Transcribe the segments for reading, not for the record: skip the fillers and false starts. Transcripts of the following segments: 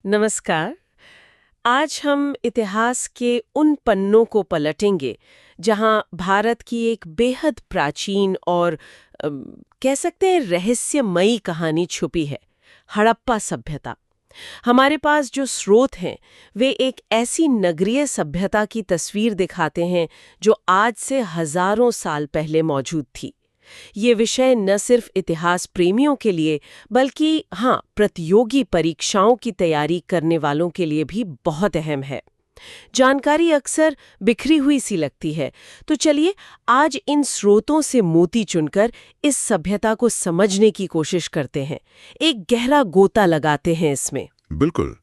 नमस्कार। आज हम इतिहास के उन पन्नों को पलटेंगे जहां भारत की एक बेहद प्राचीन और कह सकते हैं रहस्यमयी कहानी छुपी है। हड़प्पा सभ्यता। हमारे पास जो स्रोत हैं वे एक ऐसी नगरीय सभ्यता की तस्वीर दिखाते हैं जो आज से हजारों साल पहले मौजूद थी। ये विषय न सिर्फ इतिहास प्रेमियों के लिए बल्कि प्रतियोगी परीक्षाओं की तैयारी करने वालों के लिए भी बहुत अहम है। जानकारी अक्सर बिखरी हुई सी लगती है, तो चलिए आज इन स्रोतों से मोती चुनकर इस सभ्यता को समझने की कोशिश करते हैं, एक गहरा गोता लगाते हैं इसमें। बिल्कुल।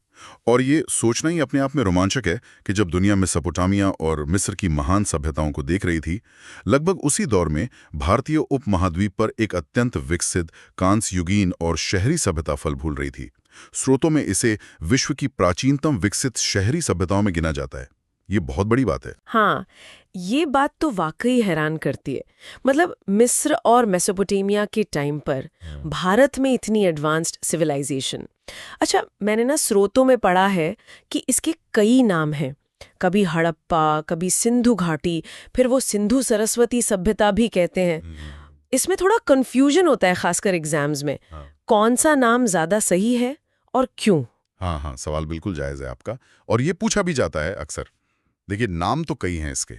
और ये सोचना ही अपने आप में रोमांचक है कि जब दुनिया मेसोपोटामिया और मिस्र की महान सभ्यताओं को देख रही थी, लगभग उसी दौर में भारतीय उपमहाद्वीप पर एक अत्यंत विकसित कांस्य युगीन और शहरी सभ्यता फल फूल रही थी। स्रोतों में इसे विश्व की प्राचीनतम विकसित शहरी सभ्यताओं में गिना जाता है। ये बहुत बड़ी बात है। हाँ, ये बात तो वाकई हैरान करती है। मतलब मिस्र और मेसोपोटामिया के टाइम पर भारत में इतनी एडवांस्ड सिविलाइजेशन। अच्छा, मैंने ना स्रोतों में पढ़ा है कि इसके कई नाम हैं। कभी हड़प्पा, कभी सिंधु घाटी, फिर वो सिंधु सरस्वती सभ्यता भी कहते हैं। इसमें थोड़ा कंफ्यूजन होता है, खासकर एग्जाम्स में। कौन सा नाम ज्यादा सही है और क्यों? हाँ, सवाल बिल्कुल जायज़ है आपका, और ये पूछा भी जाता है अक्सर। देखिए, नाम तो कई हैं इसके,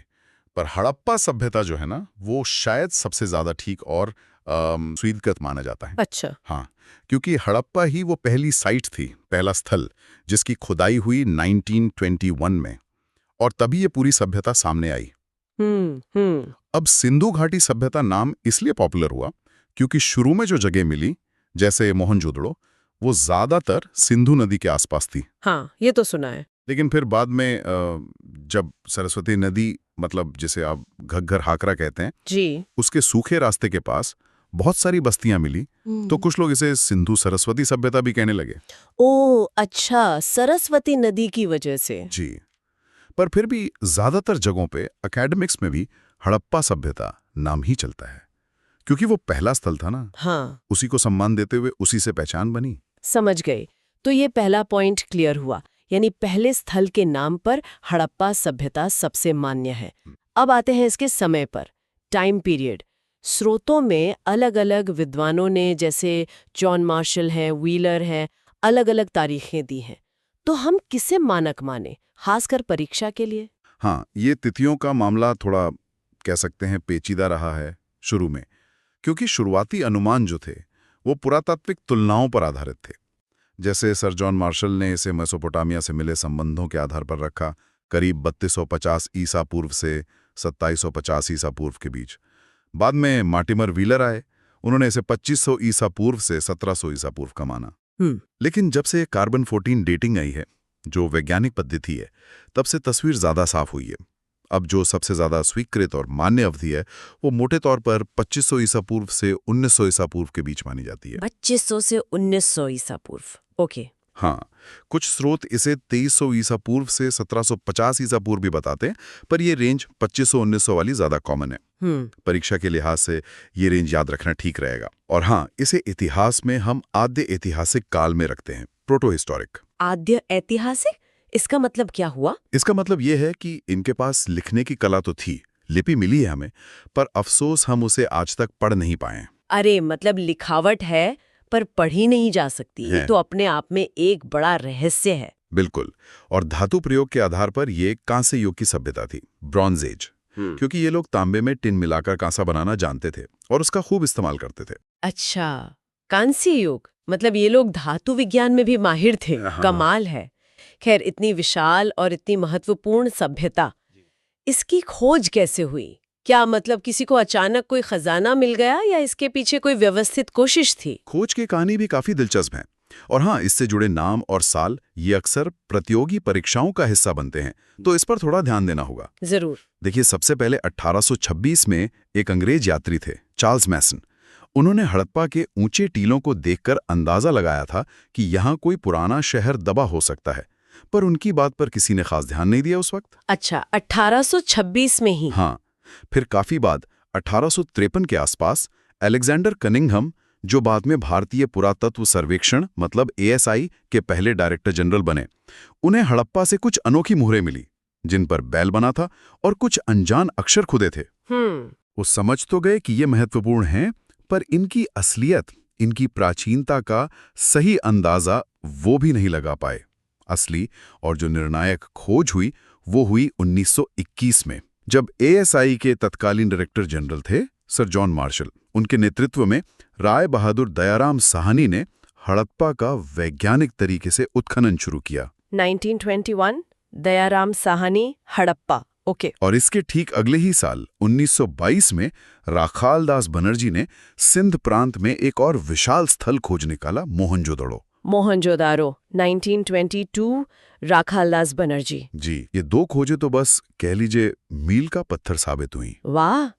पर हड़प्पा सभ्यता जो है ना, वो शायद सबसे ज्यादा ठीक और स्वीकृत माना जाता है। अच्छा। हाँ, क्योंकि हड़प्पा ही वो पहली साइट थी, पहला स्थल, जिसकी खुदाई हुई 1921 में, और तभी ये पूरी सभ्यता सामने आई। हम्म। अब सिंधु घाटी सभ्यता नाम इसलिए पॉपुलर हुआ क्योंकि शुरू में जो जगह मिली, जैसे मोहनजोदड़ो, वो ज्यादातर सिंधु नदी के आसपास थी। हाँ, ये तो सुना है। लेकिन फिर बाद में जब सरस्वती नदी, मतलब जिसे आप घग्गर हाकरा कहते हैं, जी। उसके सूखे रास्ते के पास बहुत सारी बस्तियां मिली, तो कुछ लोग इसे सिंधु सरस्वती सभ्यता भी कहने लगे। ओह अच्छा, सरस्वती नदी की वजह से। जी। पर फिर भी ज्यादातर जगहों पे एकेडमिक्स में भी हड़प्पा सभ्यता नाम ही चलता है, क्योंकि वो पहला स्थल था ना। हाँ, उसी को सम्मान देते हुए उसी से पहचान बनी। समझ गए। तो ये पहला पॉइंट क्लियर हुआ, यानी पहले स्थल के नाम पर हड़प्पा सभ्यता सबसे मान्य है। अब आते हैं इसके समय पर, टाइम पीरियड। स्रोतों में अलग-अलग विद्वानों ने, जैसे जॉन मार्शल है, व्हीलर है, अलग-अलग तारीखें दी हैं। तो हम किसे मानक माने, खासकर परीक्षा के लिए? हाँ, ये तिथियों का मामला थोड़ा कह सकते हैं पेचीदा रहा है शुरू में, क्योंकि शुरुआती अनुमान जो थे वो पुरातात्विक तुलनाओं पर आधारित थे। जैसे सर जॉन मार्शल ने इसे मेसोपोटामिया से मिले संबंधों के आधार पर रखा, करीब 3250 ईसा पूर्व से 2750 ईसा पूर्व के बीच। बाद में मार्टिमर व्हीलर आए, उन्होंने इसे 2500 ईसा पूर्व से 1700 ईसा पूर्व का माना। लेकिन जब से कार्बन 14 डेटिंग आई है, जो वैज्ञानिक पद्धति है, तब से तस्वीर ज्यादा साफ हुई है। अब जो सबसे ज्यादा स्वीकृत और मान्य अवधि है, वो मोटे तौर पर 2500 ईसा पूर्व से 1900 ईसा पूर्व के बीच मानी जाती है। 2500 से 1900 ईसा पूर्व। ओके। हाँ, कुछ स्रोत इसे 2300 ईसा पूर्व से 1750 ईसा पूर्व भी बताते हैं, पर यह रेंज 2500-1900 वाली ज्यादा कॉमन है। परीक्षा के लिहाज से ये रेंज याद रखना ठीक रहेगा। और हाँ, इसे इतिहास में हम आद्य ऐतिहासिक काल में रखते हैं, प्रोटो हिस्टोरिक। आद्य ऐतिहासिक? इसका मतलब क्या हुआ? इसका मतलब यह है कि इनके पास लिखने की कला तो थी, लिपि मिली है हमें, पर अफसोस हम उसे आज तक पढ़ नहीं पाए। अरे, मतलब लिखावट है पर पढ़ी नहीं जा सकती। ये तो अपने आप में एक बड़ा रहस्य है। बिल्कुल। और धातु प्रयोग के आधार पर ये कांस्य युग की सभ्यता थी, ब्रॉन्ज एज, क्योंकि ये लोग तांबे में टिन मिलाकर कांसा बनाना जानते थे और उसका खूब इस्तेमाल करते थे। अच्छा, कांस्य युग, मतलब ये लोग धातु विज्ञान में भी माहिर थे। कमाल है। खैर, इतनी विशाल और इतनी महत्वपूर्ण सभ्यता, इसकी खोज कैसे हुई? क्या मतलब किसी को अचानक कोई खजाना मिल गया या इसके पीछे कोई व्यवस्थित कोशिश थी? खोज की कहानी भी काफी दिलचस्प है। और हाँ, इससे जुड़े नाम और साल ये अक्सर प्रतियोगी परीक्षाओं का हिस्सा बनते हैं, तो इस पर थोड़ा ध्यान देना होगा। जरूर। देखिए, सबसे पहले 1826 में एक अंग्रेज यात्री थे, चार्ल्स मैसन। उन्होंने हड़प्पा के ऊंचे टीलों को देखकर अंदाजा लगाया था कि यहाँ कोई पुराना शहर दबा हो सकता है, पर उनकी बात पर किसी ने खास ध्यान नहीं दिया उस वक्त। अच्छा, 1826 में ही? हाँ, फिर काफी बाद 1853 के आसपास अलेक्जेंडर कनिंघम, जो बाद में भारतीय पुरातत्व सर्वेक्षण मतलब ASI के पहले डायरेक्टर जनरल बने, उन्हें हड़प्पा से कुछ अनोखी मुहरें मिली जिन पर बैल बना था और कुछ अनजान अक्षर खुदे थे। वो समझ तो गए कि ये महत्वपूर्ण हैं, पर इनकी असलियत, इनकी प्राचीनता का सही अंदाजा वो भी नहीं लगा पाए। असली और जो निर्णायक खोज हुई वो हुई 1921 में, जब ASI के तत्कालीन डायरेक्टर जनरल थे सर जॉन मार्शल। उनके नेतृत्व में राय बहादुर दयाराम साहनी ने हड़प्पा का वैज्ञानिक तरीके से उत्खनन शुरू किया। 1921 दयाराम साहनी, हड़प्पा। ओके। और इसके ठीक अगले ही साल 1922 में राखालदास बनर्जी ने सिंध प्रांत में एक और विशाल स्थल खोज निकाला, मोहनजोदड़ो। मोहनजोदारो 1922, राखालदास बनर्जी। जी, ये दो खोजें तो बस कह लीजिए मील का पत्थर साबित हुई। वाह,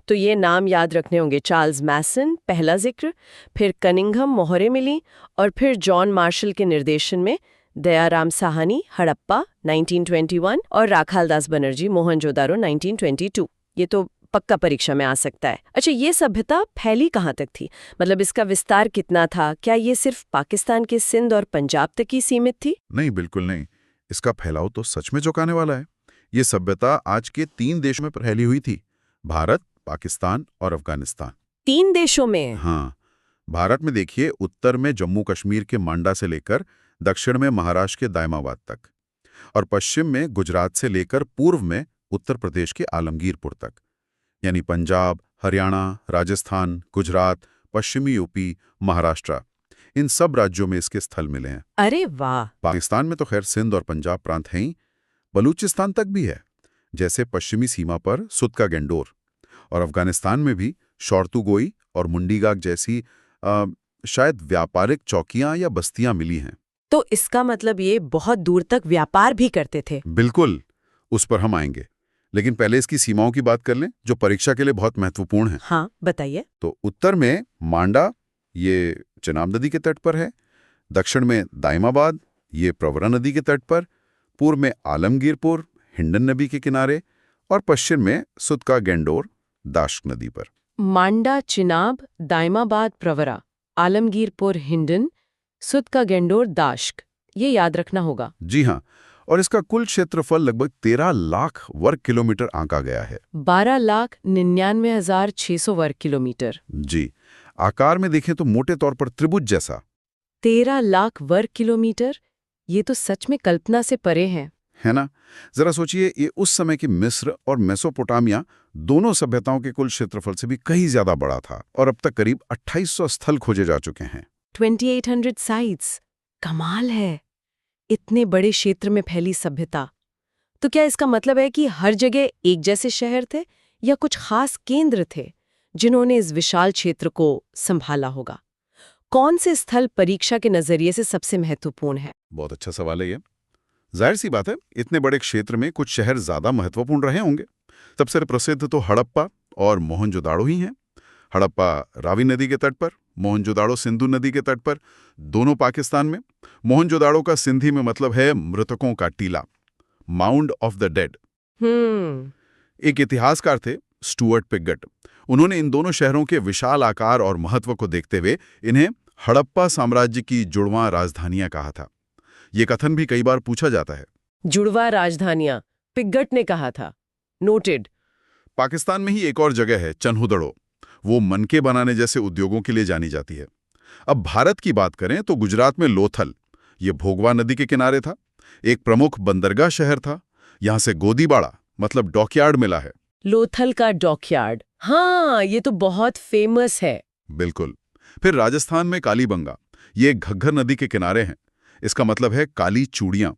तो ये नाम याद रखने होंगे। चार्ल्स मैसन पहला जिक्र, फिर कनिंघम मोहरे मिली, और फिर जॉन मार्शल के निर्देशन में दयाराम साहनी, हड़प्पा 1921 और राखालदास बनर्जी, मोहनजोदारो 1922। ये तो पक्का परीक्षा में आ सकता है। अच्छा, ये सभ्यता फैली कहाँ तक थी? मतलब इसका विस्तार कितना था? क्या ये सिर्फ पाकिस्तान के सिंध और पंजाब तक ही सीमित थी? नहीं, बिल्कुल नहीं। इसका फैलाव तो सच में चौंकाने वाला है। ये सभ्यता आज के 3 देशों में फैली हुई थी, भारत, पाकिस्तान और अफगानिस्तान। 3 देशों में? हाँ, भारत में देखिए, उत्तर में जम्मू कश्मीर के मांडा से लेकर दक्षिण में महाराष्ट्र के दायमाबाद तक, और पश्चिम में गुजरात से लेकर पूर्व में उत्तर प्रदेश के आलमगीरपुर तक। यानी पंजाब, हरियाणा, राजस्थान, गुजरात, पश्चिमी यूपी, महाराष्ट्र, इन सब राज्यों में इसके स्थल मिले हैं। अरे वाह! पाकिस्तान में तो खैर सिंध और पंजाब प्रांत हैं ही, बलूचिस्तान तक भी है, जैसे पश्चिमी सीमा पर सुत का गेंडोर, और अफगानिस्तान में भी शौर्तुगोई और मुंडीगाग जैसी शायद व्यापारिक चौकियां या बस्तियां मिली हैं। तो इसका मतलब ये बहुत दूर तक व्यापार भी करते थे। बिल्कुल, उस पर हम आएंगे, लेकिन पहले इसकी सीमाओं की बात कर लें, जो परीक्षा के लिए बहुत महत्वपूर्ण है। हाँ, बताइए। तो उत्तर में मांडा, ये चिनाब नदी के तट पर है, दक्षिण में दायमाबाद, ये प्रवरा नदी के तट पर, पूर्व में आलमगीरपुर, हिंडन नदी के किनारे, और पश्चिम में सुत का गेंडोर, दाश्क नदी पर। मांडा, चिनाब, दायमाबाद, प्रवरा, आलमगीरपुर, हिंडन, सुत का गेंडोर, दाश्क, ये याद रखना होगा। जी हाँ, और इसका कुल क्षेत्रफल लगभग 13 लाख वर्ग किलोमीटर आंका गया है। 12,99,600 वर्ग किलोमीटर। जी, आकार में देखें तो मोटे तौर पर त्रिभुज जैसा। 13 लाख वर्ग किलोमीटर, ये तो सच में कल्पना से परे है ना? जरा सोचिए, ये उस समय की मिस्र और मेसोपोटामिया दोनों सभ्यताओं के कुल क्षेत्रफल से भी कहीं ज्यादा बड़ा था, और अब तक करीब 2800 स्थल खोजे जा चुके हैं। 2800 साइट्स, कमाल है। इतने बड़े क्षेत्र में फैली सभ्यता। तो क्या इसका मतलब है कि हर जगह एक जैसे शहर थे, या कुछ खास केंद्र थे जिन्होंने इस विशाल क्षेत्र को संभाला होगा? कौन से स्थल परीक्षा के नजरिए से सबसे महत्वपूर्ण है? बहुत अच्छा सवाल है ये। जाहिर सी बात है, इतने बड़े क्षेत्र में कुछ शहर ज्यादा महत्वपूर्ण रहे होंगे। सबसे प्रसिद्ध तो हड़प्पा और मोहनजोदाड़ो ही हैं। हड़प्पा रावी नदी के तट पर, मोहनजोदाड़ो सिंधु नदी के तट पर, दोनों पाकिस्तान में। मोहनजोदाड़ो का सिंधी में मतलब है मृतकों का टीला, माउंड ऑफ द डेड। एक इतिहासकार थे स्टुअर्ट पिगट, उन्होंने इन दोनों शहरों के विशाल आकार और महत्व को देखते हुए इन्हें हड़प्पा साम्राज्य की जुड़वां राजधानियां कहा था। ये कथन भी कई बार पूछा जाता है। जुड़वा राजधानियां पिगट ने कहा था। नोटेड। पाकिस्तान में ही एक और जगह है चन्हुदड़ो, वो मनके बनाने जैसे उद्योगों के लिए जानी जाती है। अब भारत की बात करें तो गुजरात में लोथल, ये भोगवा नदी के किनारे था, एक प्रमुख बंदरगाह शहर था। यहां से गोदीबाड़ा मतलब डॉकयार्ड मिला है। लोथल का डॉकयार्ड, हाँ, ये तो बहुत फेमस है। बिल्कुल। फिर राजस्थान में कालीबंगा, ये घग्गर नदी के किनारे हैं। इसका मतलब है काली चूड़ियां।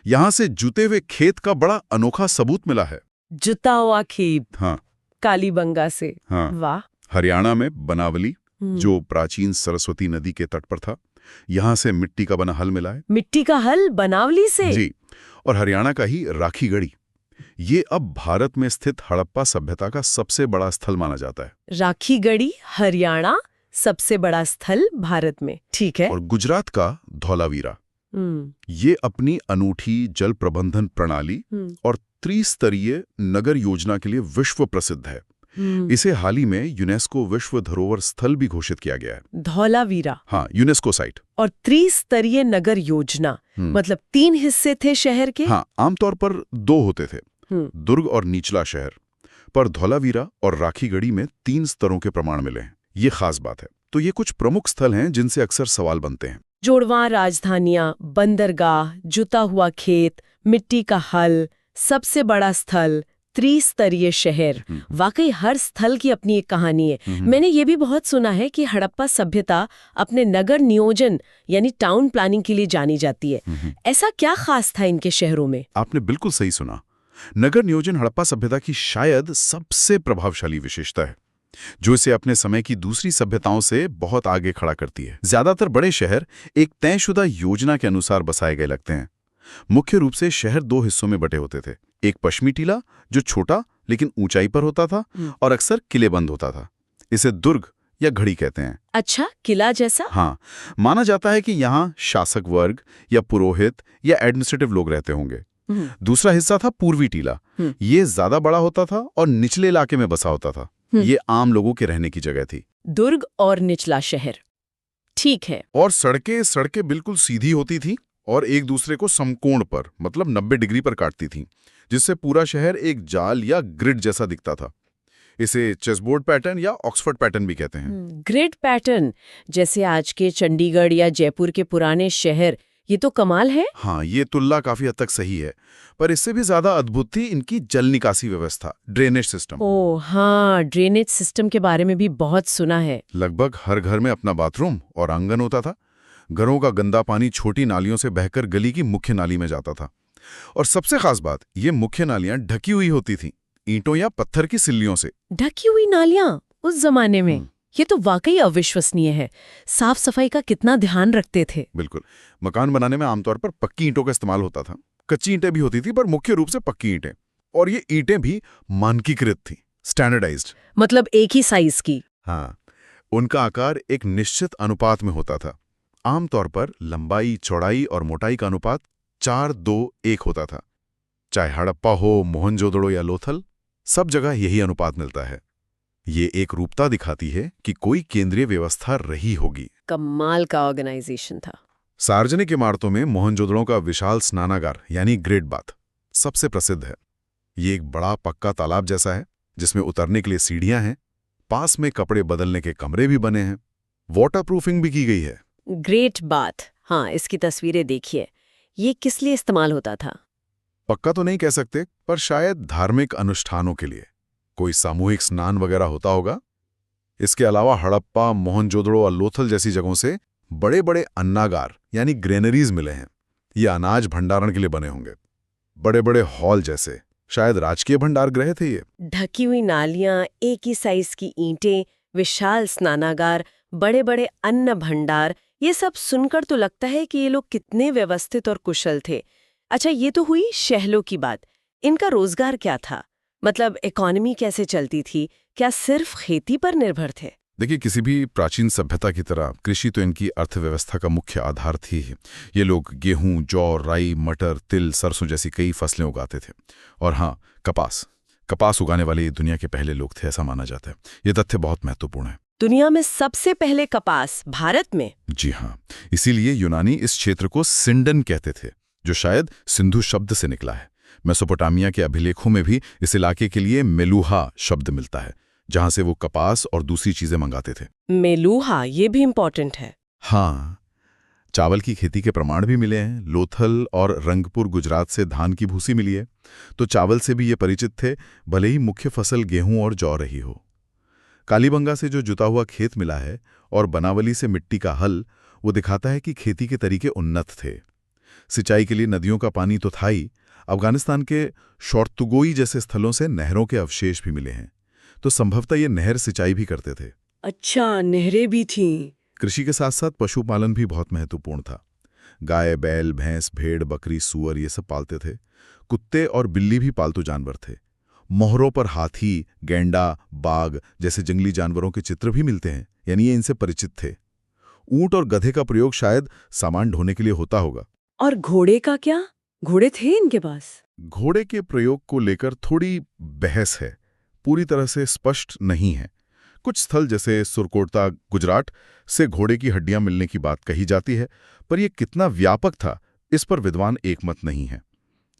यहां से जुते हुए खेत का बड़ा अनोखा सबूत मिला है। जुता हुआ खेत, हाँ, कालीबंगा से। हाँ। वाह। हरियाणा में बनावली, जो प्राचीन सरस्वती नदी के तट पर था, यहां से मिट्टी का बना हल मिला है। मिट्टी का हल बनावली से? जी। और हरियाणा का ही राखीगढ़ी, ये अब भारत में स्थित हड़प्पा सभ्यता का सबसे बड़ा स्थल माना जाता है। राखीगढ़ी, हरियाणा, सबसे बड़ा स्थल भारत में। ठीक है। और गुजरात का धौलावीरा, ये अपनी अनूठी जल प्रबंधन प्रणाली और त्रिस्तरीय नगर योजना के लिए विश्व प्रसिद्ध है। इसे हाल ही में यूनेस्को विश्व धरोहर स्थल भी घोषित किया गया है। धौलावीरा। हाँ, यूनेस्को साइट। और त्रिस्तरीय नगर योजना, मतलब 3 हिस्से थे शहर के। हाँ, आमतौर पर 2 होते थे, दुर्ग और निचला शहर, पर धौलावीरा और राखीगढ़ी में 3 स्तरों के प्रमाण मिले हैं। ये खास बात है। तो ये कुछ प्रमुख स्थल हैं जिनसे अक्सर सवाल बनते हैं। जोड़वां राजधानियां, बंदरगाह, जुता हुआ खेत, मिट्टी का हल, सबसे बड़ा स्थल, त्रिस्तरीय शहर। वाकई हर स्थल की अपनी एक कहानी है। मैंने ये भी बहुत सुना है कि हड़प्पा सभ्यता अपने नगर नियोजन यानी टाउन प्लानिंग के लिए जानी जाती है। ऐसा क्या खास था इनके शहरों में? आपने बिल्कुल सही सुना। नगर नियोजन हड़प्पा सभ्यता की शायद सबसे प्रभावशाली विशेषता है, जो इसे अपने समय की दूसरी सभ्यताओं से बहुत आगे खड़ा करती है। ज्यादातर बड़े शहर एक तयशुदा योजना के अनुसार बसाए गए लगते हैं। मुख्य रूप से शहर 2 हिस्सों में बटे होते थे। एक पश्चिमी टीला, जो छोटा लेकिन ऊंचाई पर होता था और अक्सर किलेबंद होता था। इसे दुर्ग या घड़ी कहते हैं। अच्छा, किला जैसा? हाँ, माना जाता है कि यहाँ शासक वर्ग या पुरोहित या एडमिनिस्ट्रेटिव लोग रहते होंगे। दूसरा हिस्सा था पूर्वी टीला। ये ज्यादा बड़ा होता था और निचले इलाके में बसा होता था। ये आम लोगों के रहने की जगह थी। दुर्ग और निचला शहर, ठीक है। और सड़कें बिल्कुल सीधी होती थी और एक दूसरे को समकोण पर, मतलब 90 डिग्री पर काटती थी, जिससे पूरा शहर एक जाल या ग्रिड जैसा दिखता था। इसे चेसबोर्ड पैटर्न या ऑक्सफोर्ड पैटर्न भी कहते हैं। ग्रिड पैटर्न, जैसे आज के चंडीगढ़ या जयपुर के पुराने शहर। ये तो कमाल है। हाँ, ये तुलना काफी हद तक सही है, पर इससे भी ज्यादा अद्भुत थी इनकी जल निकासी व्यवस्था, ड्रेनेज सिस्टम। ओह हाँ, ड्रेनेज सिस्टम के बारे में भी बहुत सुना है। लगभग हर घर में अपना बाथरूम और आंगन होता था। घरों का गंदा पानी छोटी नालियों से बहकर गली की मुख्य नाली में जाता था। और सबसे खास बात, ये मुख्य नालियां ढकी हुई होती थीं, ईंटों या पत्थर की सिल्लियों से। ढकी हुई नालियां उस जमाने में? ये तो वाकई अविश्वसनीय है। साफ सफाई का कितना ध्यान रखते थे। बिल्कुल। मकान बनाने में आमतौर पर पक्की ईंटों का इस्तेमाल होता था। कच्ची ईंटें भी होती थी, पर मुख्य रूप से पक्की ईंटें। और ये ईंटें भी मानकीकृत थी, स्टैंडर्डाइज्ड। मतलब एक ही साइज की? हाँ, उनका आकार एक निश्चित अनुपात में होता था। आमतौर पर लंबाई, चौड़ाई और मोटाई का अनुपात 4:2:1 होता था। चाहे हड़प्पा हो, मोहनजोदड़ो या लोथल, सब जगह यही अनुपात मिलता है। ये एक रूपता दिखाती है कि कोई केंद्रीय व्यवस्था रही होगी। कमाल का ऑर्गेनाइजेशन था। सार्वजनिक इमारतों में मोहनजोदड़ो का विशाल स्नानागार यानी ग्रेट बाथ सबसे प्रसिद्ध है। ये एक बड़ा पक्का तालाब जैसा है, जिसमें उतरने के लिए सीढ़ियां हैं। पास में कपड़े बदलने के कमरे भी बने हैं। वाटरप्रूफिंग भी की गई है। ग्रेट बाथ, हाँ, इसकी तस्वीरें देखिए। ये किस लिए इस्तेमाल होता था? पक्का तो नहीं कह सकते, पर शायद धार्मिक अनुष्ठानों के लिए, कोई सामूहिक स्नान वगैरह होता होगा। इसके अलावा हड़प्पा, मोहनजोदड़ो और लोथल जैसी जगहों से बड़े बड़े अन्नागार यानी ग्रेनरीज मिले हैं। ये अनाज भंडारण के लिए बने होंगे। बड़े बड़े हॉल जैसे, शायद राजकीय भंडार गृह थे ये। ढकी हुई नालियां, एक ही साइज की ईंटें, विशाल स्नानागार, बड़े बड़े अन्न भंडार, ये सब सुनकर तो लगता है कि ये लोग कितने व्यवस्थित और कुशल थे। अच्छा, ये तो हुई शहरों की बात। इनका रोजगार क्या था? मतलब इकोनॉमी कैसे चलती थी? क्या सिर्फ खेती पर निर्भर थे? देखिए, किसी भी प्राचीन सभ्यता की तरह कृषि तो इनकी अर्थव्यवस्था का मुख्य आधार थी। ये लोग गेहूं, जौ, राई, मटर, तिल, सरसों जैसी कई फसलें उगाते थे। और हाँ, कपास उगाने वाले ये दुनिया के पहले लोग थे, ऐसा माना जाता है। ये तथ्य बहुत महत्वपूर्ण है। दुनिया में सबसे पहले कपास भारत में? जी हाँ, इसीलिए यूनानी इस क्षेत्र को सिंडन कहते थे, जो शायद सिंधु शब्द से निकला है। मेसोपोटामिया के अभिलेखों में भी इस इलाके के लिए मेलूहा शब्द मिलता है, जहां से वो कपास और दूसरी चीजें मंगाते थे। मेलूहा, ये भी इंपॉर्टेंट है। हाँ, चावल की खेती के प्रमाण भी मिले हैं। लोथल और रंगपुर गुजरात से धान की भूसी मिली है, तो चावल से भी ये परिचित थे, भले ही मुख्य फसल गेहूं और जौ रही हो। कालीबंगा से जो जुता हुआ खेत मिला है और बनावली से मिट्टी का हल, वो दिखाता है कि खेती के तरीके उन्नत थे। सिंचाई के लिए नदियों का पानी तो था ही, अफगानिस्तान के शौर्तुगोई जैसे स्थलों से नहरों के अवशेष भी मिले हैं, तो संभवतः ये नहर सिंचाई भी करते थे। अच्छा, नहरें भी थीं। कृषि के साथ साथ पशुपालन भी बहुत महत्वपूर्ण था। गाय, बैल, भैंस, भेड़, बकरी, सूअर ये सब पालते थे। कुत्ते और बिल्ली भी पालतू जानवर थे। मोहरों पर हाथी, गैंडा, बाघ जैसे जंगली जानवरों के चित्र भी मिलते हैं, यानी ये इनसे परिचित थे। ऊंट और गधे का प्रयोग शायद सामान ढोने के लिए होता होगा। और घोड़े का क्या? घोड़े थे इनके पास? घोड़े के प्रयोग को लेकर थोड़ी बहस है, पूरी तरह से स्पष्ट नहीं है। कुछ स्थल जैसे सुरकोटा गुजरात से घोड़े की हड्डियां मिलने की बात कही जाती है, पर यह कितना व्यापक था इस पर विद्वान एकमत नहीं है।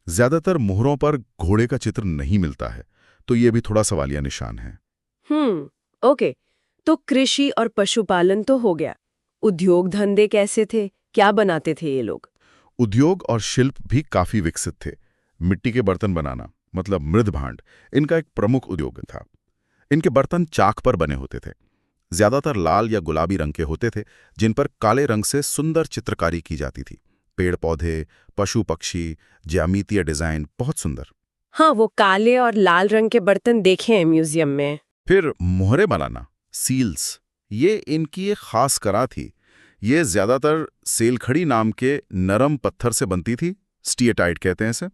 ज्यादातर मोहरों पर घोड़े का चित्र नहीं मिलता है, तो ये भी थोड़ा सवालिया निशान है। ओके। तो कृषि और पशुपालन तो हो गया। उद्योग धंधे कैसे थे? क्या बनाते थे ये लोग? उद्योग और शिल्प भी काफी विकसित थे। मिट्टी के बर्तन बनाना, मतलब मृद भांड, इनका एक प्रमुख उद्योग था। इनके बर्तन चाक पर बने होते थे, ज्यादातर लाल या गुलाबी रंग के होते थे, जिन पर काले रंग से सुंदर चित्रकारी की जाती थी। पेड़ पौधे, पशु पक्षी, ज्यामितीय डिजाइन, बहुत सुंदर। हाँ, वो काले और लाल रंग के बर्तन देखे हैं म्यूजियम में। फिर मोहरे बनाना, सील्स, ये इनकी एक खास कला थी। ये ज्यादातर सेलखड़ी नाम के नरम पत्थर से बनती थी, स्टीएटाइट कहते हैं इसे।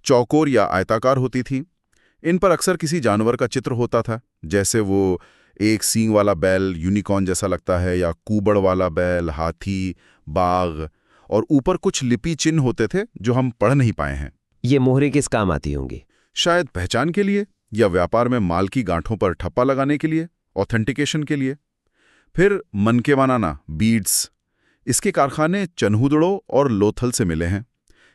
चौकोर या आयताकार होती थी। इन पर अक्सर किसी जानवर का चित्र होता था, जैसे वो एक सींग वाला बैल, यूनिकॉर्न जैसा लगता है, या कुबड़ वाला बैल, हाथी, बाघ, और ऊपर कुछ लिपि चिन्ह होते थे जो हम पढ़ नहीं पाए हैं। ये मोहरे किस काम आती होंगी? शायद पहचान के लिए, या व्यापार में माल की गांठों पर ठप्पा लगाने के लिए, ऑथेंटिकेशन के लिए। फिर मनके बनाना, बीड्स, इसके कारखाने चन्हुदड़ो और लोथल से मिले हैं।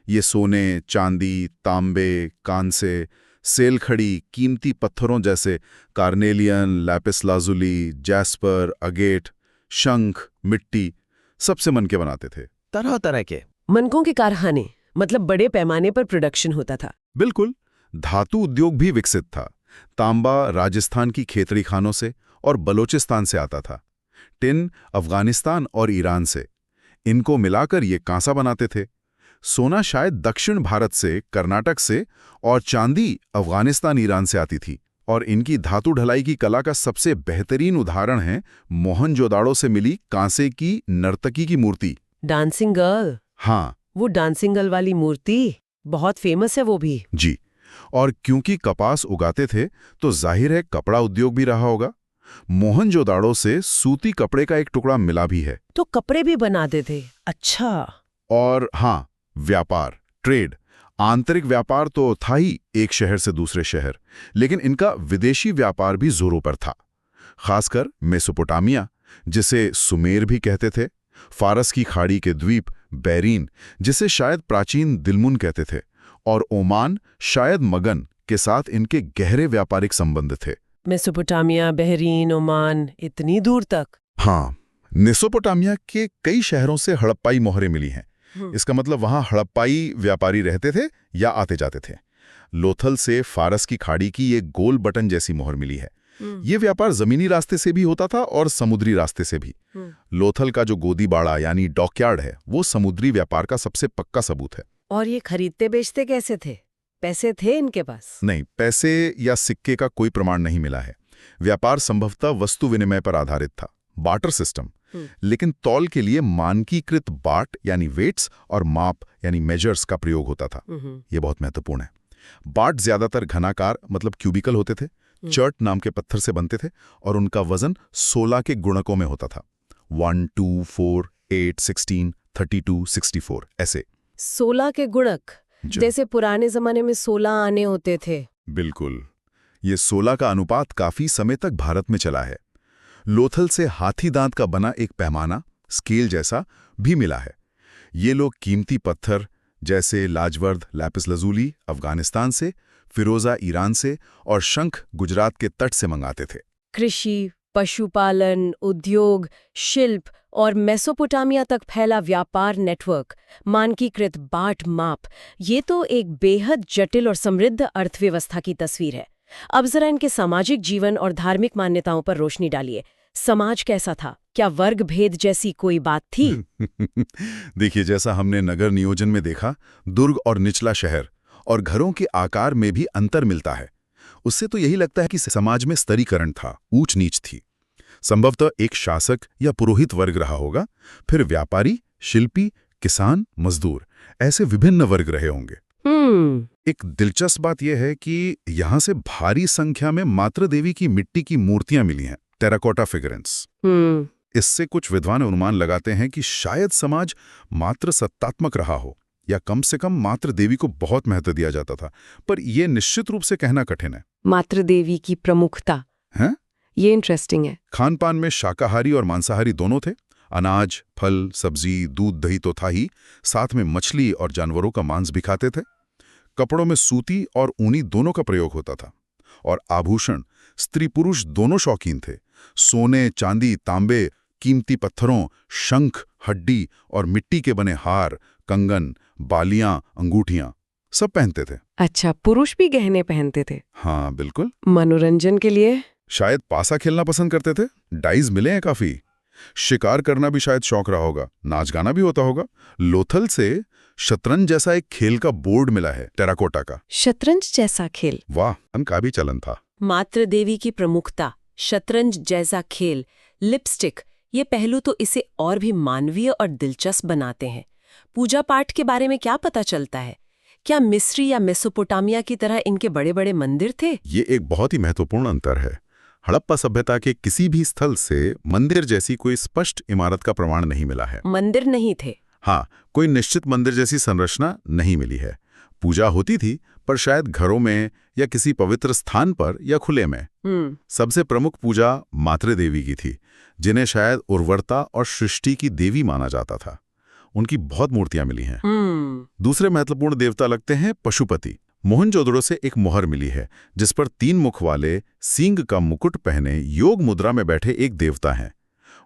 ये सोने, चांदी, तांबे, कांसे, सेलखड़ी, कीमती पत्थरों जैसे carnelian, Lapis lazuli, jasper, agate, शंख, मिट्टी, सबसे मनके बनाते थे। तरह तरह के मनकों के कारखाने, मतलब बड़े पैमाने पर प्रोडक्शन होता था। बिल्कुल। धातु उद्योग भी विकसित था। तांबा राजस्थान की खेतड़ी खानों से और बलोचिस्तान से आता था। टिन अफगानिस्तान और ईरान से। इनको मिलाकर ये कांसा बनाते थे। सोना शायद दक्षिण भारत से, कर्नाटक से, और चांदी अफगानिस्तान ईरान से आती थी। और इनकी धातु ढलाई की कला का सबसे बेहतरीन उदाहरण है मोहनजोदाड़ो से मिली कांसे की नर्तकी की मूर्ति, डांसिंग गर्ल। हाँ, वो डांसिंग गर्ल वाली मूर्ति बहुत फेमस है वो भी। जी। और क्योंकि कपास उगाते थे तो जाहिर है कपड़ा उद्योग भी रहा होगा। मोहनजोदाड़ो से सूती कपड़े का एक टुकड़ा मिला भी है। तो कपड़े भी बनाते थे। अच्छा। और हाँ, व्यापार, ट्रेड, आंतरिक व्यापार तो था ही एक शहर से दूसरे शहर, लेकिन इनका विदेशी व्यापार भी जोरों पर था। खासकर मेसोपोटामिया, जिसे सुमेर भी कहते थे, फारस की खाड़ी के द्वीप बैरीन, जिसे शायद प्राचीन दिलमुन कहते थे, और ओमान, शायद मगन, के साथ इनके गहरे व्यापारिक संबंध थे। मेसोपोटामिया, बहरीन, ओमान, इतनी दूर तक? हाँ, मेसोपोटामिया के कई शहरों से हड़प्पाई मोहरें मिली हैं। इसका मतलब वहां हड़प्पाई व्यापारी रहते थे या आते जाते थे। लोथल से फारस की खाड़ी की ये गोल बटन जैसी मोहर मिली है। ये व्यापार जमीनी रास्ते से भी होता था और समुद्री रास्ते से भी। लोथल का जो गोदीबाड़ा यानी डॉकयार्ड है, वो समुद्री व्यापार का सबसे पक्का सबूत है। और ये खरीदते बेचते कैसे थे? पैसे थे इनके पास? नहीं, पैसे या सिक्के का कोई प्रमाण नहीं मिला है। व्यापार संभवतः वस्तु विनिमय पर आधारित था, बार्टर सिस्टम। लेकिन तौल के लिए मानकीकृत बाट यानी वेट्स और माप यानी मेजर्स का प्रयोग होता था। ये बहुत महत्वपूर्ण है। बाट ज्यादातर घनाकार, मतलब क्यूबिकल होते थे, चर्ट नाम के पत्थर से बनते थे, और उनका वजन 16 के गुणकों में होता था। 1, 2, 4, 8, 16, 32, 64 ऐसे। 16 के गुणक, जैसे पुराने जमाने में 16 आने होते थे। बिल्कुल। ये 16 का अनुपात काफी समय तक भारत में चला है। लोथल से हाथी दांत का बना एक पैमाना, स्केल जैसा, भी मिला है। ये लोग कीमती पत्थर जैसे लाजवर्द, लैपिस लजूली अफगानिस्तान से, फिरोजा ईरान से, और शंख गुजरात के तट से मंगाते थे। कृषि, पशुपालन, उद्योग, शिल्प और मेसोपोटामिया तक फैला व्यापार नेटवर्क, मानकीकृत बाट माप, ये तो एक बेहद जटिल और समृद्ध अर्थव्यवस्था की तस्वीर है। अब जरा इनके सामाजिक जीवन और धार्मिक मान्यताओं पर रोशनी डालिए। समाज कैसा था? क्या वर्ग भेद जैसी कोई बात थी? देखिए, जैसा हमने नगर नियोजन में देखा, दुर्ग और निचला शहर और घरों के आकार में भी अंतर मिलता है। उससे तो यही लगता है कि समाज में स्तरीकरण था, ऊंच नीच थी। संभवतः एक शासक या पुरोहित वर्ग रहा होगा, फिर व्यापारी, शिल्पी, किसान, मजदूर, ऐसे विभिन्न वर्ग रहे होंगे। एक दिलचस्प बात यह है कि यहाँ से भारी संख्या में मातृ देवी की मिट्टी की मूर्तियां मिली हैं, टेराकोटा फिगरेंस। इससे कुछ विद्वान अनुमान लगाते हैं कि शायद समाज मात्र सत्तात्मक रहा हो, या कम से कम मातृ देवी को बहुत महत्व दिया जाता था, पर यह निश्चित रूप से कहना कठिन है। मातृ देवी की प्रमुखता हैं? ये इंटरेस्टिंग है। खान पान में शाकाहारी और मांसाहारी दोनों थे। अनाज, फल, सब्जी, दूध, दही तो था ही, साथ में मछली और जानवरों का मांस भी खाते थे। कपड़ों में सूती और ऊनी दोनों का प्रयोग होता था। और आभूषण, स्त्री पुरुष दोनों शौकीन थे। सोने, चांदी, तांबे, कीमती पत्थरों, शंख, हड्डी और मिट्टी के बने हार, कंगन, बालियां, अंगूठियां सब पहनते थे। अच्छा, पुरुष भी गहने पहनते थे? हाँ बिल्कुल। मनोरंजन के लिए? शायद पासा खेलना पसंद करते थे। डाइज मिले हैं काफी। शिकार करना भी शायद शौक रहा होगा। नाच गाना भी होता होगा। लोथल से शतरंज जैसा एक खेल का बोर्ड मिला है, टेराकोटा का। शतरंज जैसा खेल? वाह, उनका भी चलन था। मातृ देवी की प्रमुखता, शतरंज जैसा खेल, लिपस्टिक, ये पहलू तो इसे और भी मानवीय और दिलचस्प बनाते हैं। पूजा पाठ के बारे में क्या पता चलता है? क्या मिस्री या मेसोपोटामिया की तरह इनके बड़े बड़े मंदिर थे? ये एक बहुत ही महत्वपूर्ण अंतर है। हड़प्पा सभ्यता के किसी भी स्थल से मंदिर जैसी कोई स्पष्ट इमारत का प्रमाण नहीं मिला है। मंदिर नहीं थे? हाँ, कोई निश्चित मंदिर जैसी संरचना नहीं मिली है। पूजा होती थी, पर शायद घरों में या किसी पवित्र स्थान पर या खुले में। सबसे प्रमुख पूजा मातृ देवी की थी, जिन्हें शायद उर्वरता और सृष्टि की देवी माना जाता था। उनकी बहुत मूर्तियां मिली हैं। दूसरे महत्वपूर्ण देवता लगते हैं पशुपति। मोहनजोदड़ो से एक मोहर मिली है, जिस पर 3 मुख वाले सींग का मुकुट पहने योग मुद्रा में बैठे एक देवता हैं।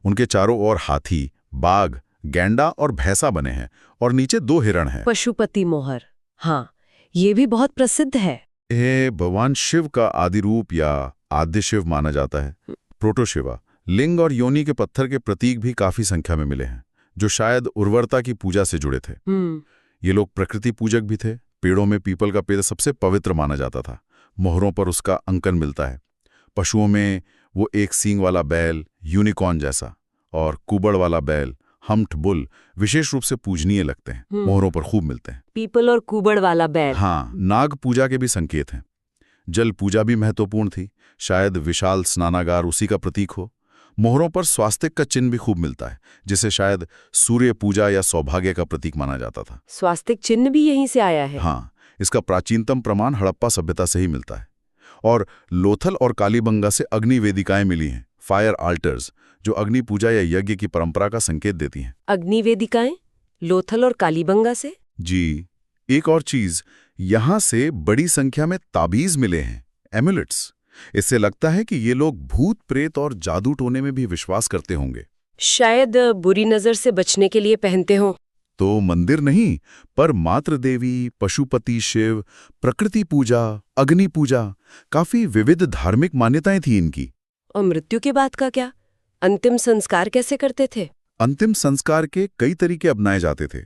उनके चारों ओर हाथी, बाघ, गैंडा और भैंसा बने हैं और नीचे 2 हिरण हैं। पशुपति मोहर, हाँ, ये भी बहुत प्रसिद्ध है। यह भगवान शिव का आदि रूप या आद्य शिव माना जाता है। प्रोटोशिवा। लिंग और योनि के पत्थर के प्रतीक भी काफी संख्या में मिले हैं, जो शायद उर्वरता की पूजा से जुड़े थे। ये लोग प्रकृति पूजक भी थे। पेड़ों में पीपल का पेड़ सबसे पवित्र माना जाता था। मोहरों पर उसका अंकन मिलता है। पशुओं में वो एक सींग वाला बैल, यूनिकॉर्न जैसा, और कुबड़ वाला बैल, हम्प्ड बुल, विशेष रूप से पूजनीय लगते हैं। मोहरों पर खूब मिलते हैं। पीपल और कुबड़ वाला बैल। हाँ, नाग पूजा के भी संकेत हैं। जल पूजा भी महत्वपूर्ण थी। शायद विशाल स्नानागार उसी का प्रतीक हो। मोहरों पर स्वास्तिक का चिन्ह भी खूब मिलता है, जिसे शायद सूर्य पूजा या सौभाग्य का प्रतीक माना जाता था। स्वास्तिक चिन्ह भी यहीं से आया है? हाँ, इसका प्राचीनतम प्रमाण हड़प्पा सभ्यता से ही मिलता है। और लोथल और कालीबंगा से अग्नि वेदिकाएं मिली हैं, फायर आल्टर्स, जो अग्नि पूजा या यज्ञ की परंपरा का संकेत देती हैं। अग्नि वेदिकाएं लोथल और कालीबंगा से? जी। एक और चीज, यहां से बड़ी संख्या में ताबीज मिले हैं, एमुलेट्स। इससे लगता है कि ये लोग भूत प्रेत और जादू टोने में भी विश्वास करते होंगे। शायद बुरी नजर से बचने के लिए पहनते हों। तो मंदिर नहीं, पर मातृ देवी, पशुपति शिव, प्रकृति पूजा, अग्नि पूजा, काफी विविध धार्मिक मान्यताएं थी इनकी। और मृत्यु के बाद का क्या? अंतिम संस्कार कैसे करते थे? अंतिम संस्कार के कई तरीके अपनाए जाते थे,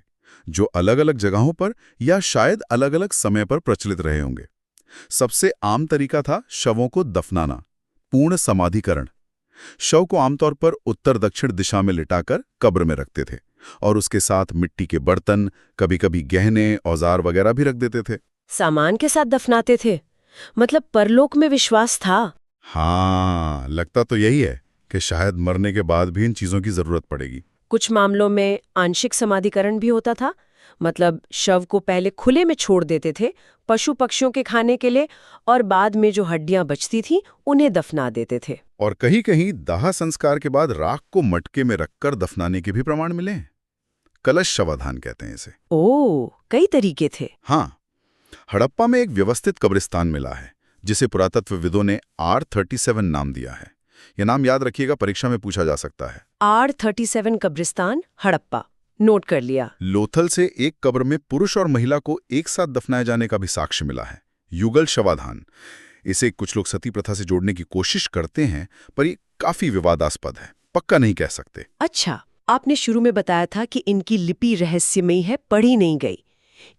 जो अलग अलग जगहों पर या शायद अलग अलग समय पर प्रचलित रहे होंगे। सबसे आम तरीका था शवों को दफनाना, पूर्ण समाधिकरण। शव को आमतौर पर उत्तर दक्षिण दिशा में लिटाकर कब्र में रखते थे और उसके साथ मिट्टी के बर्तन, कभी-कभी गहने, औजार वगैरह भी रख देते थे। सामान के साथ दफनाते थे? मतलब परलोक में विश्वास था? हाँ, लगता तो यही है कि शायद मरने के बाद भी इन चीजों की जरूरत पड़ेगी। कुछ मामलों में आंशिक समाधिकरण भी होता था। मतलब शव को पहले खुले में छोड़ देते थे पशु पक्षियों के खाने के लिए, और बाद में जो हड्डियां बचती थी उन्हें दफना देते थे। और कहीं कहीं दाह संस्कार के बाद राख को मटके में रखकर दफनाने के भी प्रमाण मिले हैं। कलश शवाधान कहते हैं इसे। ओह, कई तरीके थे। हाँ, हड़प्पा में एक व्यवस्थित कब्रिस्तान मिला है, जिसे पुरातत्वविदों ने R37 नाम दिया है। यह नाम याद रखिएगा, परीक्षा में पूछा जा सकता है। R37 कब्रिस्तान, हड़प्पा, नोट कर लिया। लोथल से एक कब्र में पुरुष और महिला को एक साथ दफनाए जाने का भी साक्ष्य मिला है, युगल शवाधान। इसे कुछ लोग सती प्रथा से जोड़ने की कोशिश करते हैं, पर ये काफी विवादास्पद है, पक्का नहीं कह सकते। अच्छा, आपने शुरू में बताया था कि इनकी लिपि रहस्यमयी है, पढ़ी नहीं गई।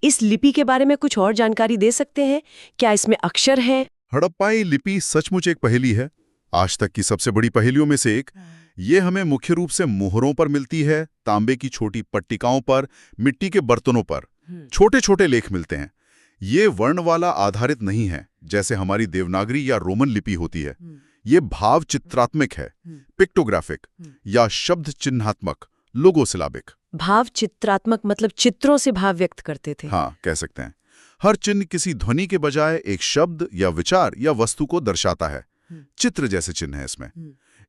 इस लिपि के बारे में कुछ और जानकारी दे सकते हैं? क्या इसमें अक्षर हैं? हड़प्पाई लिपि सचमुच एक पहेली है, आज तक की सबसे बड़ी पहेलियों में से एक। ये हमें मुख्य रूप से मोहरों पर मिलती है, तांबे की छोटी पट्टिकाओं पर, मिट्टी के बर्तनों पर छोटे छोटे लेख मिलते हैं। ये वर्णवाला आधारित नहीं है जैसे हमारी देवनागरी या रोमन लिपि होती है। ये भाव चित्रात्मक है, पिक्टोग्राफिक या शब्द चिन्हात्मक, लोगोसिलाबिक। भाव चित्रात्मक मतलब चित्रों से भाव व्यक्त करते थे। हाँ, कह सकते हैं। हर चिन्ह किसी ध्वनि के बजाय एक शब्द या विचार या वस्तु को दर्शाता है। चित्र जैसे चिन्ह है इसमें।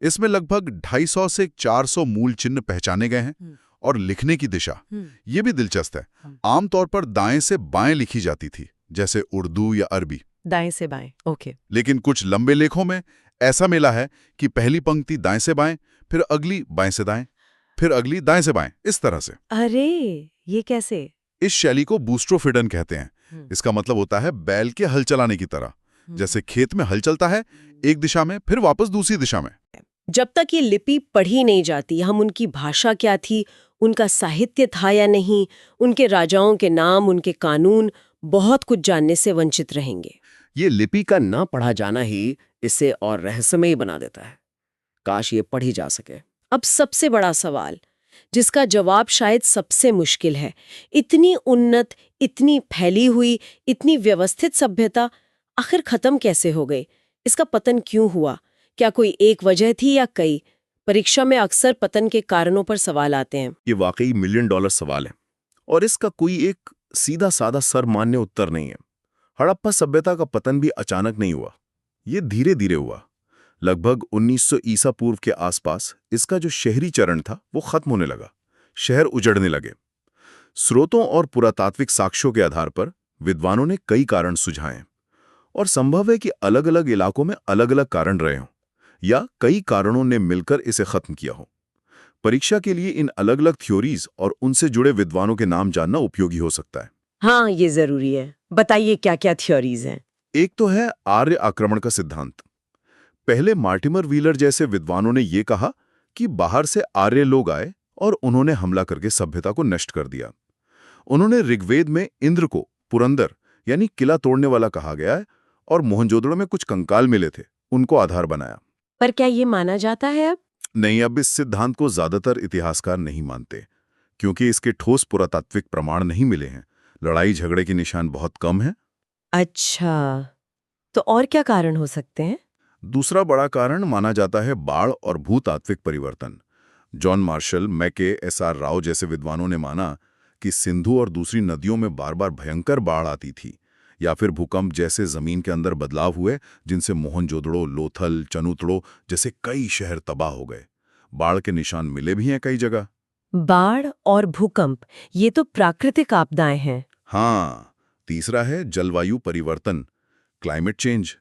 इसमें लगभग 250 से 400 मूल चिन्ह पहचाने गए हैं। और लिखने की दिशा, ये भी दिलचस्प है। आमतौर पर दाएं से बाएं लिखी जाती थी, जैसे उर्दू या अरबी। दाएं से बाएं, ओके। लेकिन कुछ लंबे लेखों में ऐसा मिला है कि पहली पंक्ति दाएं से बाएं, फिर अगली बाएं से दाएं, फिर अगली दाएं से बाएं, इस तरह से। अरे, ये कैसे? इस शैली को बूस्ट्रोफिडन कहते हैं। इसका मतलब होता है बैल के हल चलाने की तरह। जैसे खेत में हल चलता है, एक दिशा में, फिर वापस दूसरी दिशा में। जब तक ये लिपि पढ़ी नहीं जाती, हम उनकी भाषा क्या थी, उनका साहित्य था या नहीं, उनके राजाओं के नाम, उनके कानून, बहुत कुछ जानने से वंचित रहेंगे। ये लिपि का ना पढ़ा जाना ही इसे और रहस्यमयी बना देता है। काश ये पढ़ी जा सके। अब सबसे बड़ा सवाल, जिसका जवाब शायद सबसे मुश्किल है, इतनी उन्नत, इतनी फैली हुई, इतनी व्यवस्थित सभ्यता आखिर खत्म कैसे हो गई? इसका पतन क्यों हुआ? क्या कोई एक वजह थी या कई? परीक्षा में अक्सर पतन के कारणों पर सवाल आते हैं। ये वाकई $1 मिलियन सवाल है और इसका कोई एक सीधा साधा सर्वमान्य उत्तर नहीं है। हड़प्पा सभ्यता का पतन भी अचानक नहीं हुआ, ये धीरे धीरे हुआ। लगभग 1900 ईसा पूर्व के आसपास इसका जो शहरी चरण था वो खत्म होने लगा, शहर उजड़ने लगे। स्रोतों और पुरातात्विक साक्ष्यों के आधार पर विद्वानों ने कई कारण सुझाए और संभव है कि अलग अलग इलाकों में अलग अलग कारण रहे हों या कई कारणों ने मिलकर इसे खत्म किया हो। परीक्षा के लिए इन अलग अलग थ्योरीज और उनसे जुड़े विद्वानों के नाम जानना उपयोगी हो सकता है। हाँ, ये जरूरी है। बताइए क्या क्या थ्योरीज हैं। एक तो है आर्य आक्रमण का सिद्धांत। पहले मार्टिमर व्हीलर जैसे विद्वानों ने यह कहा कि बाहर से आर्य लोग आए और उन्होंने हमला करके सभ्यता को नष्ट कर दिया। उन्होंने ऋग्वेद में इंद्र को पुरंदर यानी किला तोड़ने वाला कहा गया है और मोहनजोदड़ो में कुछ कंकाल मिले थे, उनको आधार बनाया। पर क्या ये माना जाता है अब? नहीं, अब इस सिद्धांत को ज्यादातर इतिहासकार नहीं मानते क्योंकि इसके ठोस पुरातात्विक प्रमाण नहीं मिले हैं। लड़ाई झगड़े के निशान बहुत कम हैं। अच्छा, तो और क्या कारण हो सकते हैं? दूसरा बड़ा कारण माना जाता है बाढ़ और भूतात्विक परिवर्तन। जॉन मार्शल, मैके, एस.आर. राव जैसे विद्वानों ने माना कि सिंधु और दूसरी नदियों में बार बार भयंकर बाढ़ आती थी या फिर भूकंप जैसे जमीन के अंदर बदलाव हुए जिनसे मोहनजोदड़ो, लोथल, चनूतड़ो जैसे कई शहर तबाह हो गए। बाढ़ के निशान मिले भी हैं कई जगह। बाढ़ और भूकंप, ये तो प्राकृतिक आपदाएं हैं। हाँ, तीसरा है जलवायु परिवर्तन, क्लाइमेट चेंज।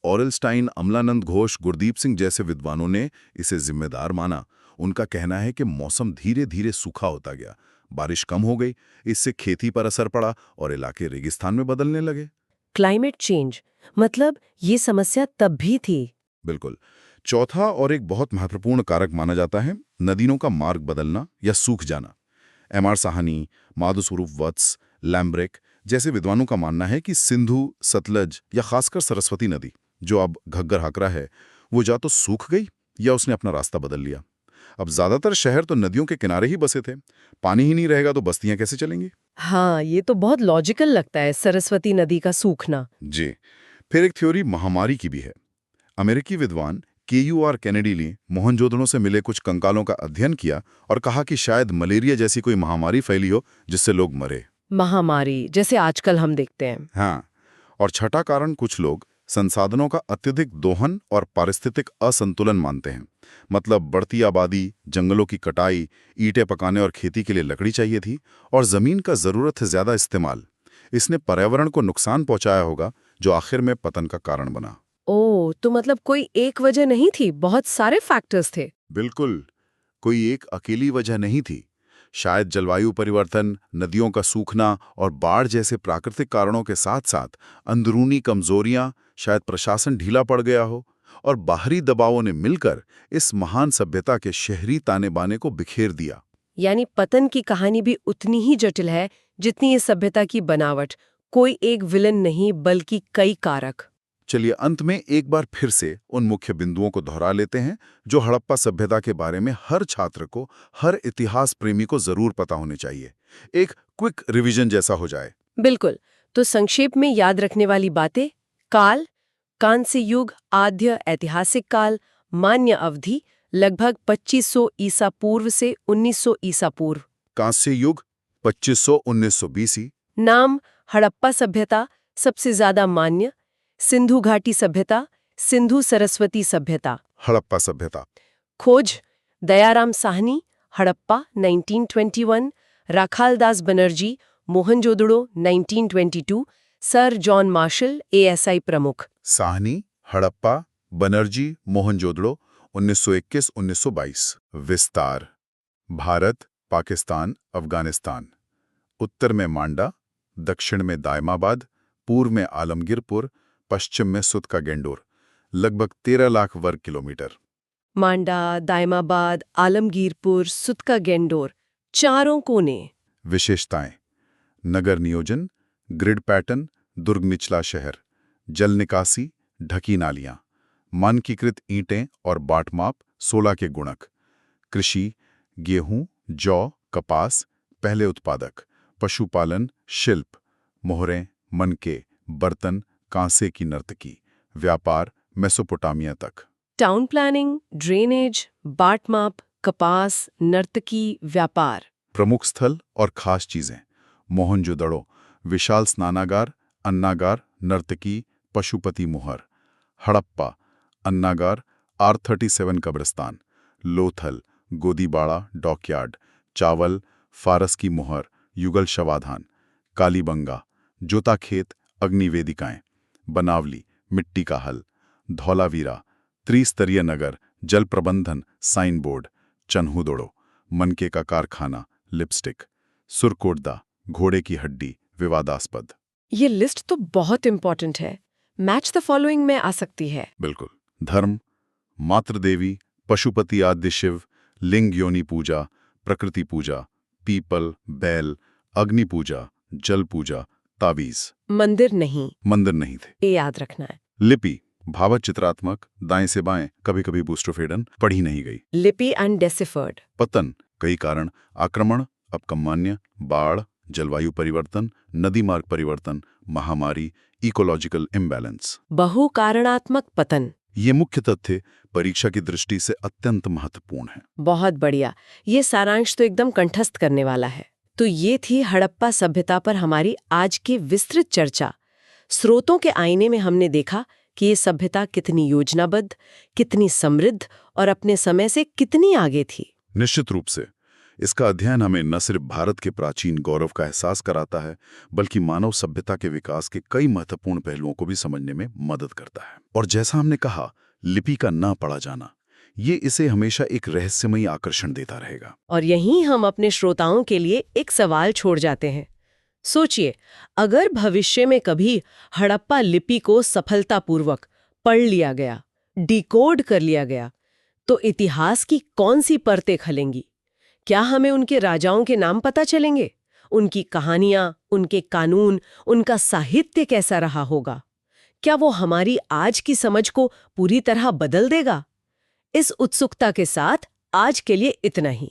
ऑरेलस्टाइन, अमलानंद घोष, गुरदीप सिंह जैसे विद्वानों ने इसे जिम्मेदार माना। उनका कहना है कि मौसम धीरे धीरे सूखा होता गया, बारिश कम हो गई, इससे खेती पर असर पड़ा और इलाके रेगिस्तान में बदलने लगे। क्लाइमेट चेंज मतलब ये समस्या तब भी थी? बिल्कुल। चौथा और एक बहुत महत्वपूर्ण कारक माना जाता है नदियों का मार्ग बदलना या सूख जाना। एम.आर. साहनी, माधुस्वरूप वत्स, लैम्ब्रेक जैसे विद्वानों का मानना है कि सिंधु, सतलज या खासकर सरस्वती नदी, जो अब घग्गर हाकरा है, वो या तो सूख गई या उसने अपना रास्ता बदल लिया। अब ज्यादातर शहर तो नदियों के किनारे ही बसे थे। पानी ही नहीं रहेगा तो बस्तियां कैसे चलेंगी? हाँ, ये तो बहुत लॉजिकल लगता है, सरस्वती नदी का सूखना। जी। फिर एक थ्योरी महामारी की भी है। अमेरिकी विद्वान के.यू.आर. कैनेडी ने मोहनजोदड़ो से मिले कुछ कंकालों का अध्ययन किया और कहा कि शायद मलेरिया जैसी कोई महामारी फैली हो जिससे लोग मरे। महामारी जैसे आजकल हम देखते हैं। हाँ। और छठा कारण कुछ लोग संसाधनों का अत्यधिक दोहन और पारिस्थितिक असंतुलन मानते हैं। मतलब बढ़ती आबादी, जंगलों की कटाई, ईंटें पकाने और खेती के लिए लकड़ी चाहिए थी और जमीन का जरूरत से ज्यादा इस्तेमाल, इसने पर्यावरण को नुकसान पहुंचाया होगा जो आखिर में पतन का कारण बना। ओह, तो मतलब कोई एक वजह नहीं थी, बहुत सारे फैक्टर्स थे। बिल्कुल, कोई एक अकेली वजह नहीं थी। शायद जलवायु परिवर्तन, नदियों का सूखना और बाढ़ जैसे प्राकृतिक कारणों के साथ साथ अंदरूनी कमजोरियां, शायद प्रशासन ढीला पड़ गया हो और बाहरी दबावों ने मिलकर इस महान सभ्यता के शहरी ताने बाने को बिखेर दिया। यानी पतन की कहानी भी उतनी ही जटिल है जितनी इस सभ्यता की बनावट। कोई एक विलन नहीं बल्कि कई कारक। चलिए अंत में एक बार फिर से उन मुख्य बिंदुओं को दोहरा लेते हैं जो हड़प्पा सभ्यता के बारे में हर छात्र को, हर इतिहास प्रेमी को जरूर पता होने चाहिए। एक क्विक रिवीजन जैसा हो जाए। बिल्कुल। तो संक्षेप में याद रखने वाली बातें: काल, कांस्य युग, आद्य ऐतिहासिक काल, मान्य अवधि लगभग 2500 ईसा पूर्व से 1900 ईसा पूर्व। कांस्य युग 2500-1900 BC। नाम हड़प्पा सभ्यता सबसे ज्यादा मान्य, सिंधु घाटी सभ्यता, सिंधु सरस्वती सभ्यता। हड़प्पा सभ्यता। खोज Dayaram Sahni, Harappa 1921, Rakhaldas Banerjee, Mohenjodaro 1922, sir John Marshall, ASI प्रमुख। साहनी, हड़प्पा, बनर्जी, मोहनजोदड़ो 1921-1922। विस्तार भारत, पाकिस्तान, अफगानिस्तान। उत्तर में मांडा, दक्षिण में दायमाबाद, पूर्व में आलमगीरपुर, पश्चिम में सुत का गेंडोर। लगभग 13 लाख वर्ग किलोमीटर। मांडा, दायमाबाद, आलमगीरपुर, सुत का गेंडोर, चारों कोने। विशेषताएं: नगर नियोजन, ग्रिड पैटर्न, दुर्ग निचला शहर, जल निकासी, ढकी नालियां, मानकीकृत ईंटें और बाटमाप, 16 के गुणक। कृषि, गेहूं, जौ, कपास, पहले उत्पादक। पशुपालन, शिल्प, मोहरें, मनके, बर्तन, कांसे की नर्तकी। व्यापार, मेसोपोटामिया तक। टाउन प्लानिंग, ड्रेनेज, बाटमाप, कपास, नर्तकी, व्यापार। प्रमुख स्थल और खास चीजें: मोहनजोदड़ो, विशाल स्नानागार, अन्नागार, नर्तकी, पशुपति मोहर। हड़प्पा, अन्नागार, R37 कब्रिस्तान। लोथल, गोदीबाड़ा, डॉकयार्ड। चावल, फारस की मोहर, युगल शवाधान। कालीबंगा, जोता खेत, अग्निवेदिकाएं। बनावली, मिट्टी का हल। धौलावीरा, त्रिस्तरीय नगर, जल प्रबंधन, साइन बोर्ड। चन्हुदोड़ो, मनके का कारखाना, लिपस्टिक। सुरकोटदा, घोड़े की हड्डी, विवादास्पद। ये लिस्ट तो बहुत इंपॉर्टेंट है। मैच द फॉलोइंग में आ सकती है। बिल्कुल। धर्म, मातृदेवी, पशुपति आद्य शिव, लिंग योनि पूजा, प्रकृति पूजा, पीपल, बैल, अग्नि पूजा, जल पूजा, तावीज। मंदिर नहीं थे। ये याद रखना है। लिपि, भावत चित्रात्मक, दाएं से बाएं, कभी कभी बूस्टरफेडन, पढ़ी नहीं गई। लिपि अनडेसिफर्ड। पतन, कई कारण: आक्रमण, अपकमान्य, बाढ़, जलवायु परिवर्तन, नदी मार्ग परिवर्तन, महामारी, इकोलॉजिकल इम्बैलेंस। बहुकारणात्मक पतन। ये मुख्य तथ्य परीक्षा की दृष्टि से अत्यंत महत्वपूर्ण है। बहुत बढ़िया। ये सारांश तो एकदम कंठस्थ करने वाला है। तो ये थी हड़प्पा सभ्यता पर हमारी आज की विस्तृत चर्चा। स्रोतों के आईने में हमने देखा कि ये सभ्यता कितनी योजनाबद्ध, कितनी समृद्ध और अपने समय से कितनी आगे थी। निश्चित रूप से इसका अध्ययन हमें न सिर्फ भारत के प्राचीन गौरव का एहसास कराता है, बल्कि मानव सभ्यता के विकास के कई महत्वपूर्ण पहलुओं को भी समझने में मदद करता है। और जैसा हमने कहा, लिपि का ना पढ़ा जाना, ये इसे हमेशा एक रहस्यमयी आकर्षण देता रहेगा। और यहीं हम अपने श्रोताओं के लिए एक सवाल छोड़ जाते हैं। सोचिए, अगर भविष्य में कभी हड़प्पा लिपि को सफलतापूर्वक पढ़ लिया गया, डिकोड कर लिया गया, तो इतिहास की कौन सी परतें खलेंगी? क्या हमें उनके राजाओं के नाम पता चलेंगे? उनकी कहानियां, उनके कानून, उनका साहित्य कैसा रहा होगा? क्या वो हमारी आज की समझ को पूरी तरह बदल देगा? इस उत्सुकता के साथ आज के लिए इतना ही।